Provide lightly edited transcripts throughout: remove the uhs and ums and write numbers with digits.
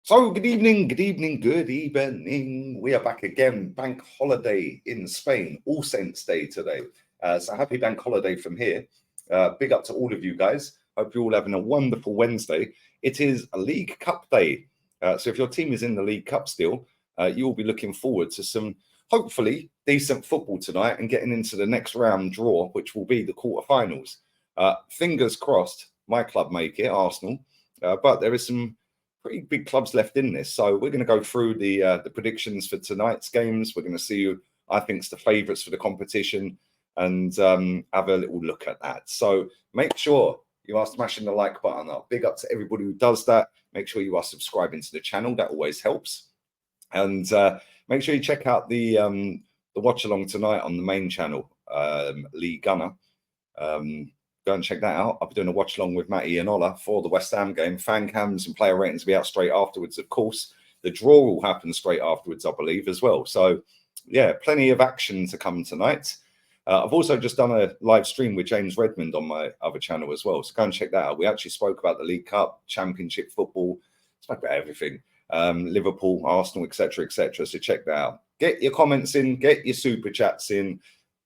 So, good evening, good evening, good evening. We are back again. Bank holiday in Spain, All Saints Day today. So, happy bank holiday from here. Big up to all of you guys. Hope you're all having a wonderful Wednesday. It is a League Cup day. So, if your team is in the League Cup still, you will be looking forward to some hopefully decent football tonight and getting into the next round draw, which will be the quarterfinals. Fingers crossed, my club make it, Arsenal. But there is some pretty big clubs left in this. So we're going to go through the predictions for tonight's games. We're going to see who I think is the favourites for the competition and have a little look at that. So make sure you are smashing the like button up. Big up to everybody who does that. Make sure you are subscribing to the channel. That always helps. And make sure you check out the watch along tonight on the main channel, Lee Gunner. Go and check that out. I'll be doing a watch along with Matty and Ola for the West Ham game. Fan cams and player ratings will be out straight afterwards, of course. The draw will happen straight afterwards, I believe, as well. So, yeah, plenty of action to come tonight. I've also just done a live stream with James Redmond on my other channel as well. So go and check that out. We actually spoke about the League Cup, Championship football, spoke about everything. Liverpool, Arsenal, etc., etc. So check that out. Get your comments in, get your super chats in,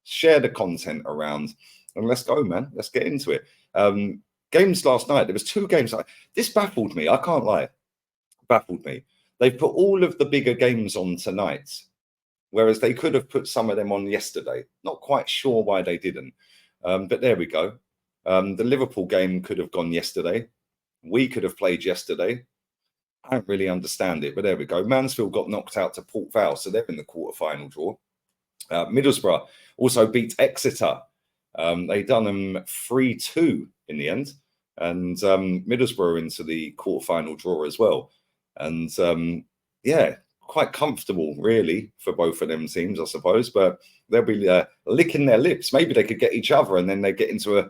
share the content around. And let's go, man. Let's get into it. Games last night. There was two games. This baffled me. I can't lie. Baffled me. They've put all of the bigger games on tonight, whereas they could have put some of them on yesterday. Not quite sure why they didn't. But there we go. The Liverpool game could have gone yesterday. We could have played yesterday. I don't really understand it, but there we go. Mansfield got knocked out to Port Vale, so they're in the quarterfinal draw. Middlesbrough also beat Exeter. They done them 3-2 in the end, and Middlesbrough into the quarterfinal draw as well. And yeah, quite comfortable really for both of them teams, I suppose. But they'll be licking their lips. Maybe they could get each other, and then they get into a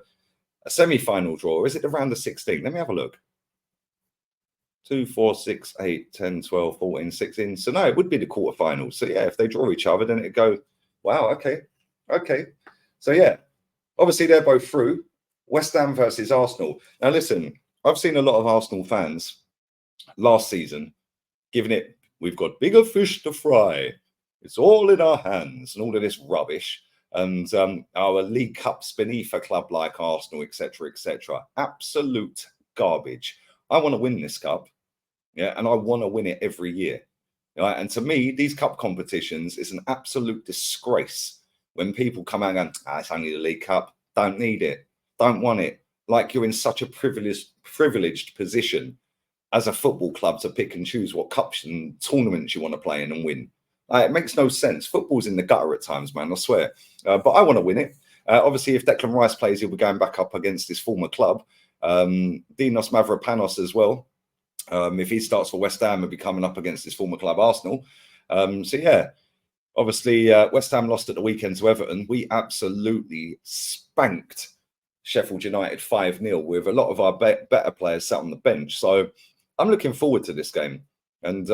semi-final draw. Or is it around the 16? Let me have a look. 2, 4, 6, 8, 10, 12, 14, 16. So no, it would be the quarterfinals. So yeah, if they draw each other, then it'd go, wow, okay. So yeah. Obviously, they're both through. West Ham versus Arsenal. Now, listen, I've seen a lot of Arsenal fans last season giving it, we've got bigger fish to fry. It's all in our hands and all of this rubbish. And our League Cups beneath a club like Arsenal, etc., etc. Absolute garbage. I want to win this cup. Yeah, and I want to win it every year. Right? And to me, these cup competitions is an absolute disgrace. When people come out and go, it's only the League Cup, don't need it, don't want it. Like you're in such a privileged position as a football club to pick and choose what cups and tournaments you want to play in and win. It makes no sense. Football's in the gutter at times, man, I swear. But I want to win it. Obviously, if Declan Rice plays, he'll be going back up against his former club. Dinos Mavropanos as well. If he starts for West Ham, he'll be coming up against his former club, Arsenal. So, yeah. Obviously, West Ham lost at the weekend to Everton. We absolutely spanked Sheffield United 5-0 with a lot of our better players sat on the bench. So I'm looking forward to this game. And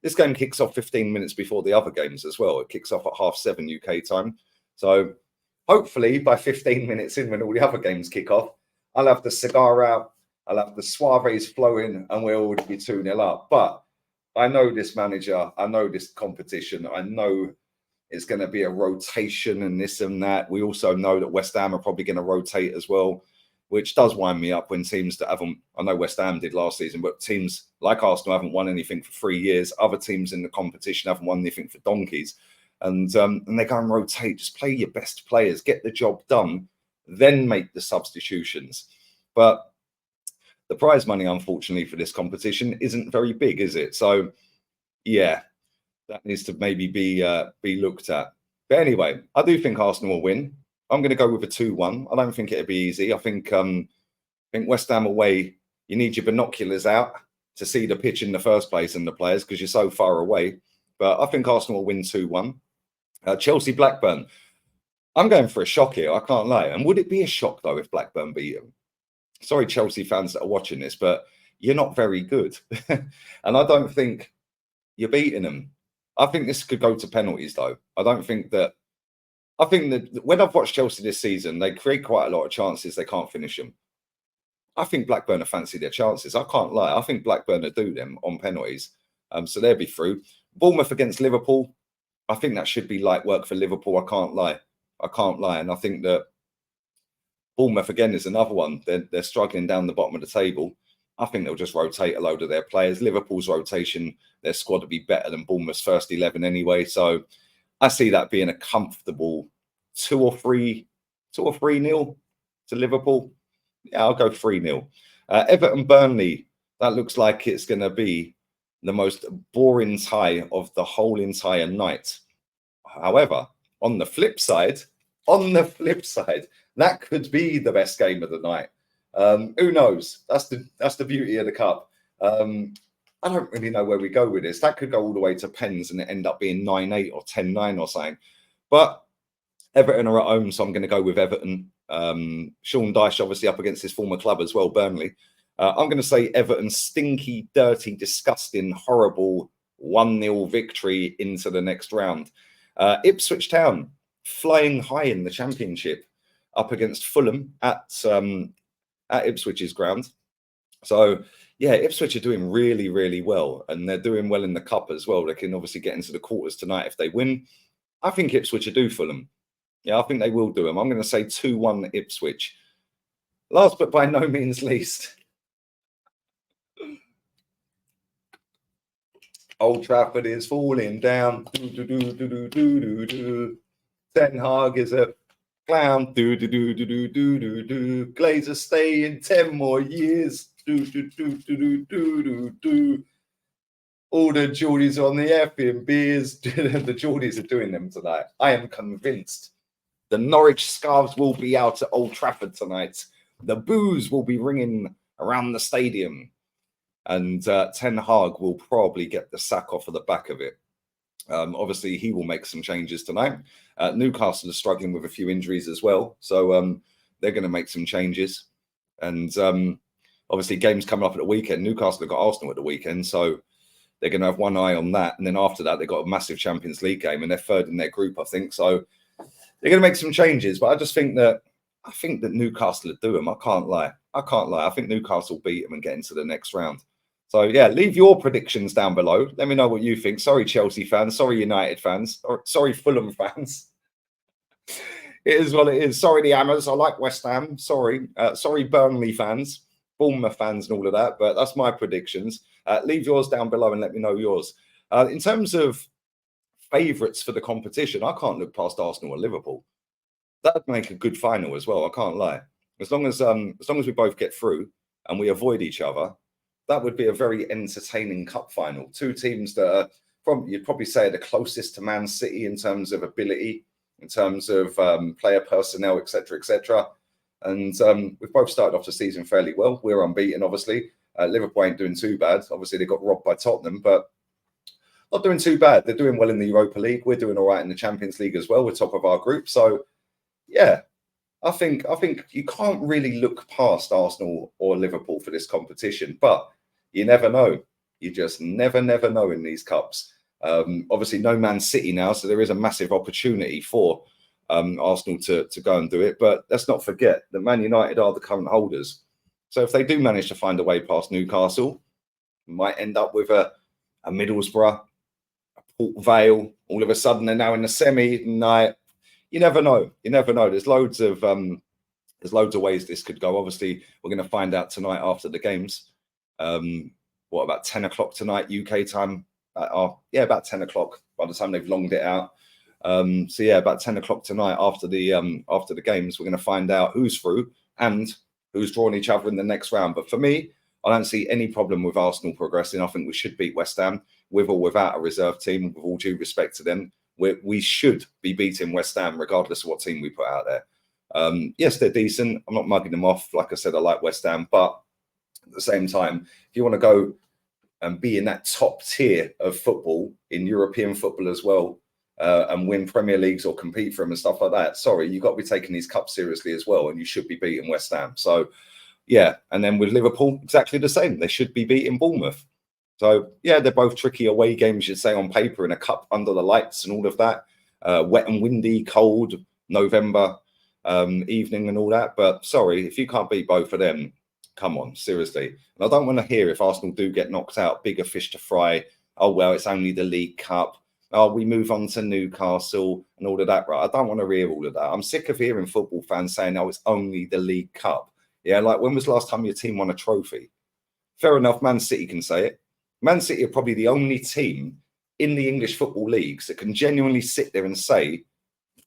this game kicks off 15 minutes before the other games as well. It kicks off at 7:30 UK time. So hopefully by 15 minutes in, when all the other games kick off, I'll have the cigar out, I'll have the suaves flowing, and we'll all be 2-0 up. But I know this manager, I know this competition, I know it's going to be a rotation and this and that. We also know that West Ham are probably going to rotate as well, which does wind me up when teams that haven't, I know West Ham did last season, but teams like Arsenal haven't won anything for 3 years. Other teams in the competition haven't won anything for donkeys. And they go and rotate. Just play your best players, get the job done, then make the substitutions. But the prize money, unfortunately, for this competition isn't very big, is it? So, yeah, that needs to maybe be looked at. But anyway, I do think Arsenal will win. I'm going to go with a 2-1. I don't think it'll be easy. I think West Ham away, you need your binoculars out to see the pitch in the first place and the players because you're so far away. But I think Arsenal will win 2-1. Chelsea Blackburn. I'm going for a shock here. I can't lie. And would it be a shock though if Blackburn beat them? Sorry, Chelsea fans that are watching this, but you're not very good. And I don't think you're beating them. I think this could go to penalties, though. I think that when I've watched Chelsea this season, they create quite a lot of chances. They can't finish them. I think Blackburn have fancied their chances. I can't lie. I think Blackburn will do them on penalties. So they'll be through. Bournemouth against Liverpool. I think that should be light work for Liverpool. I can't lie. I can't lie. And I think that Bournemouth again is another one. They're struggling down the bottom of the table. I think they'll just rotate a load of their players. Liverpool's rotation, their squad will be better than Bournemouth's first 11 anyway. So I see that being a comfortable 2 or 3 nil to Liverpool. Yeah, I'll go 3-0. Everton Burnley, that looks like it's going to be the most boring tie of the whole entire night. However, on the flip side, that could be the best game of the night. Who knows? That's the beauty of the cup. I don't really know where we go with this. That could go all the way to pens and it end up being 9-8 or 10-9 or something. But Everton are at home, so I'm going to go with Everton. Sean Dyche obviously up against his former club as well, Burnley. I'm going to say Everton stinky, dirty, disgusting, horrible 1-0 victory into the next round. Ipswich Town flying high in the Championship up against Fulham at Ipswich's ground. So, yeah, Ipswich are doing really, really well, and they're doing well in the cup as well. They can obviously get into the quarters tonight if they win. I think Ipswich will do Fulham. Yeah, I think they will do them. I'm going to say 2-1 Ipswich. Last but by no means least, Old Trafford is falling down. Ten Hag is a clown. Glazers stay in 10 more years. All the Geordies on the effing beers. The Geordies are doing them tonight. I am convinced. The Norwich scarves will be out at Old Trafford tonight. The boos will be ringing around the stadium. And Ten Hag will probably get the sack off of the back of it. Obviously, he will make some changes tonight. Newcastle are struggling with a few injuries as well. So they're going to make some changes. And obviously, games coming up at the weekend. Newcastle have got Arsenal at the weekend. So they're going to have one eye on that. And then after that, they've got a massive Champions League game. And they're third in their group, I think. So they're going to make some changes. But I just think that Newcastle will do them. I can't lie. I think Newcastle will beat them and get into the next round. So, yeah, leave your predictions down below. Let me know what you think. Sorry, Chelsea fans. Sorry, United fans. Or, sorry, Fulham fans. It is what it is. Sorry, the Hammers. I like West Ham. Sorry. Sorry, Burnley fans, Bournemouth fans and all of that. But that's my predictions. Leave yours down below and let me know yours. In terms of favourites for the competition, I can't look past Arsenal or Liverpool. That'd make a good final as well. I can't lie. As long as we both get through and we avoid each other, that would be a very entertaining cup final. Two teams that are you'd probably say the closest to Man City in terms of ability, in terms of player personnel, etc., etc. And we've both started off the season fairly well. We're unbeaten, obviously. Liverpool ain't doing too bad. Obviously, they got robbed by Tottenham, but not doing too bad. They're doing well in the Europa League. We're doing all right in the Champions League as well. We're top of our group. So, yeah, I think you can't really look past Arsenal or Liverpool for this competition, but you never know. You just never know in these cups. Obviously, no Man City now, so there is a massive opportunity for Arsenal to go and do it. But let's not forget that Man United are the current holders. So if they do manage to find a way past Newcastle, might end up with a Middlesbrough, a Port Vale. All of a sudden, they're now in the semi. No, you never know. You never know. There's loads of ways this could go. Obviously, we're going to find out tonight after the games. What, about 10 o'clock tonight UK time? About 10 o'clock by the time they've longed it out. So yeah, about 10 o'clock tonight after the games, we're going to find out who's through and who's drawing each other in the next round. But for me, I don't see any problem with Arsenal progressing. I think we should beat West Ham with or without a reserve team, with all due respect to them. We should be beating West Ham regardless of what team we put out there. Yes, they're decent. I'm not mugging them off. Like I said, I like West Ham, but at the same time, if you want to go and be in that top tier of football, in European football as well, and win Premier Leagues or compete for them and stuff like that, sorry, you've got to be taking these cups seriously as well, and you should be beating West Ham. So, yeah, and then with Liverpool, exactly the same. They should be beating Bournemouth. So, yeah, they're both tricky away games, you'd say, on paper, in a cup under the lights and all of that. Wet and windy, cold, November evening and all that. But sorry, if you can't beat both of them, Come on, seriously. And I don't want to hear if Arsenal do get knocked out, bigger fish to fry. Oh, well, it's only the League Cup. Oh, we move on to Newcastle and all of that, right? I don't want to hear all of that. I'm sick of hearing football fans saying, oh, it's only the League Cup. Yeah, like when was the last time your team won a trophy? Fair enough, Man City can say it. Man City are probably the only team in the English football leagues that can genuinely sit there and say,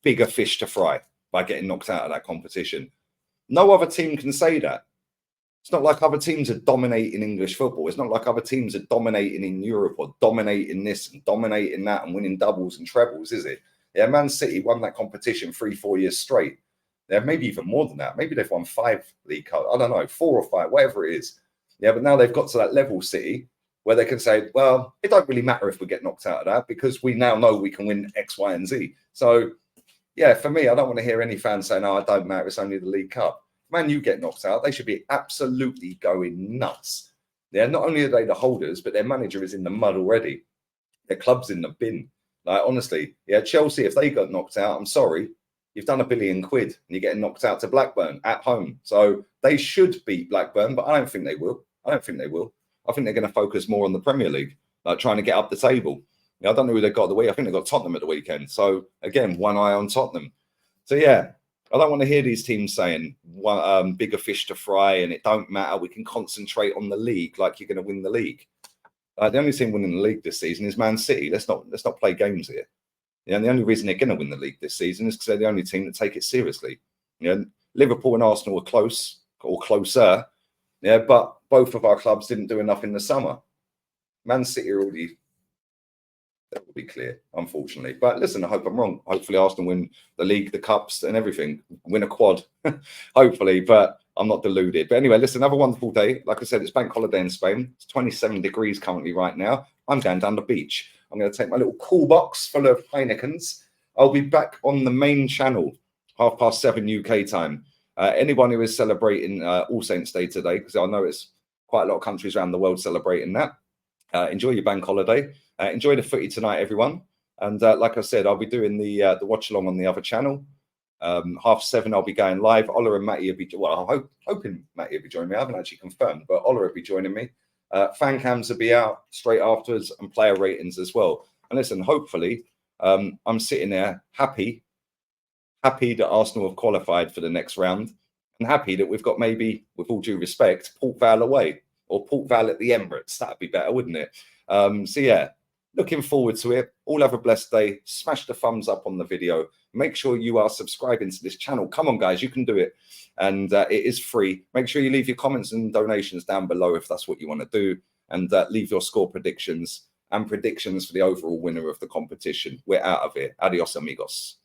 bigger fish to fry by getting knocked out of that competition. No other team can say that. It's not like other teams are dominating English football. It's not like other teams are dominating in Europe or dominating this and dominating that and winning doubles and trebles, is it? Yeah, Man City won that competition 3-4 years straight. Yeah, maybe even more than that. Maybe they've won 5 League Cups. I don't know, 4 or 5, whatever it is. Yeah, but now they've got to that level, City, where they can say, well, it don't really matter if we get knocked out of that because we now know we can win X, Y, and Z. So, yeah, for me, I don't want to hear any fans saying, no, it don't matter, it's only the League Cup. Man, you get knocked out, they should be absolutely going nuts. Yeah, not only are they the holders, but their manager is in the mud already. Their club's in the bin. Like, honestly, yeah, Chelsea, if they got knocked out, I'm sorry, you've done £1 billion and you're getting knocked out to Blackburn at home. So they should beat Blackburn, but I don't think they will. I think they're going to focus more on the Premier League, like trying to get up the table. Yeah, I don't know who they got the week. I think they got Tottenham at the weekend. So again, one eye on Tottenham. So yeah, I don't want to hear these teams saying bigger fish to fry and it don't matter. We can concentrate on the league like you're going to win the league. The only team winning the league this season is Man City. Let's not play games here. Yeah, and the only reason they're going to win the league this season is because they're the only team that take it seriously. You know, Liverpool and Arsenal are close or closer. Yeah, but both of our clubs didn't do enough in the summer. Man City are already, that will be clear, unfortunately. But listen, I hope I'm wrong. Hopefully Arsenal win the league, the cups and everything. Win a quad, hopefully, but I'm not deluded. But anyway, listen, have a wonderful day. Like I said, it's bank holiday in Spain. It's 27 degrees currently right now. I'm going down the beach. I'm going to take my little cool box full of Heinekens. I'll be back on the main channel, 7:30 UK time. Anyone who is celebrating All Saints Day today, because I know it's quite a lot of countries around the world celebrating that. Enjoy your bank holiday. Enjoy the footy tonight, everyone. And like I said, I'll be doing the watch along on the other channel. 7:30, I'll be going live. Ola and Matty will be, well, I'm hoping Matty will be joining me. I haven't actually confirmed, but Ola will be joining me. Fan cams will be out straight afterwards and player ratings as well. And listen, hopefully, I'm sitting there happy that Arsenal have qualified for the next round and happy that we've got maybe, with all due respect, Port Vale away or Port Vale at the Emirates. That'd be better, wouldn't it? So yeah, looking forward to it. All have a blessed day. Smash the thumbs up on the video. Make sure you are subscribing to this channel. Come on, guys, you can do it. And it is free. Make sure you leave your comments and donations down below if that's what you want to do. And leave your score predictions and predictions for the overall winner of the competition. We're out of here. Adios, amigos.